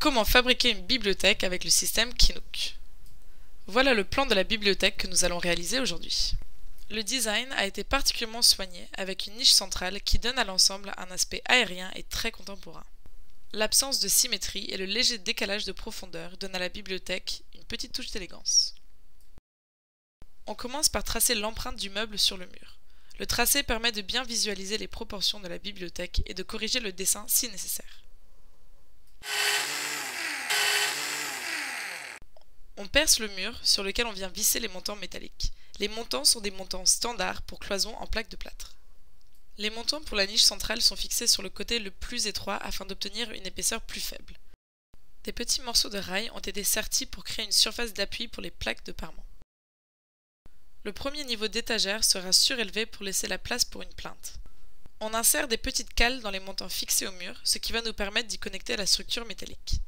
Comment fabriquer une bibliothèque avec le système Kinook. Voilà le plan de la bibliothèque que nous allons réaliser aujourd'hui. Le design a été particulièrement soigné avec une niche centrale qui donne à l'ensemble un aspect aérien et très contemporain. L'absence de symétrie et le léger décalage de profondeur donnent à la bibliothèque une petite touche d'élégance. On commence par tracer l'empreinte du meuble sur le mur. Le tracé permet de bien visualiser les proportions de la bibliothèque et de corriger le dessin si nécessaire. On perce le mur sur lequel on vient visser les montants métalliques. Les montants sont des montants standards pour cloisons en plaque de plâtre. Les montants pour la niche centrale sont fixés sur le côté le plus étroit afin d'obtenir une épaisseur plus faible. Des petits morceaux de rail ont été sertis pour créer une surface d'appui pour les plaques de parement. Le premier niveau d'étagère sera surélevé pour laisser la place pour une plinthe. On insère des petites cales dans les montants fixés au mur, ce qui va nous permettre d'y connecter la structure métallique.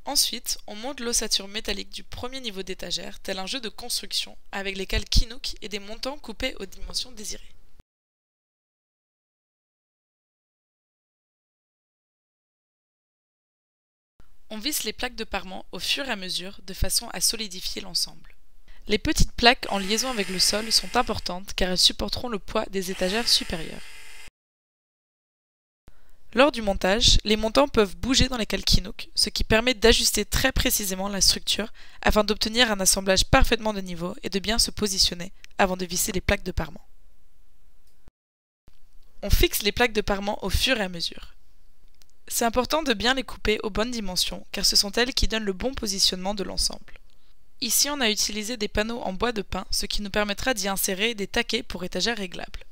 Ensuite, on monte l'ossature métallique du premier niveau d'étagère, tel un jeu de construction, avec les cales Kinook et des montants coupés aux dimensions désirées. On visse les plaques de parement au fur et à mesure, de façon à solidifier l'ensemble. Les petites plaques en liaison avec le sol sont importantes car elles supporteront le poids des étagères supérieures. Lors du montage, les montants peuvent bouger dans les cales Kinook, ce qui permet d'ajuster très précisément la structure afin d'obtenir un assemblage parfaitement de niveau et de bien se positionner avant de visser les plaques de parement. On fixe les plaques de parement au fur et à mesure. C'est important de bien les couper aux bonnes dimensions car ce sont elles qui donnent le bon positionnement de l'ensemble. Ici, on a utilisé des panneaux en bois de pin, ce qui nous permettra d'y insérer des taquets pour étagères réglables.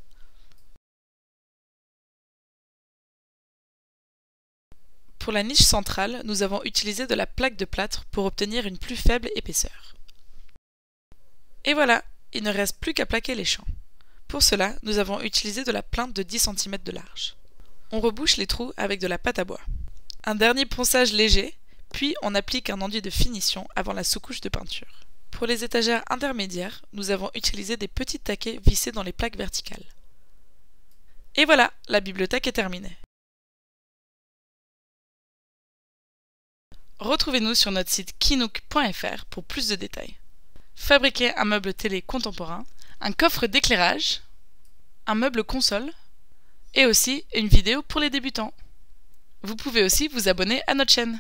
Pour la niche centrale, nous avons utilisé de la plaque de plâtre pour obtenir une plus faible épaisseur. Et voilà, il ne reste plus qu'à plaquer les champs. Pour cela, nous avons utilisé de la plinthe de 10 cm de large. On rebouche les trous avec de la pâte à bois. Un dernier ponçage léger, puis on applique un enduit de finition avant la sous-couche de peinture. Pour les étagères intermédiaires, nous avons utilisé des petits taquets vissés dans les plaques verticales. Et voilà, la bibliothèque est terminée. Retrouvez-nous sur notre site kinook.fr pour plus de détails. Fabriquer un meuble télé contemporain, un coffre d'éclairage, un meuble console et aussi une vidéo pour les débutants. Vous pouvez aussi vous abonner à notre chaîne.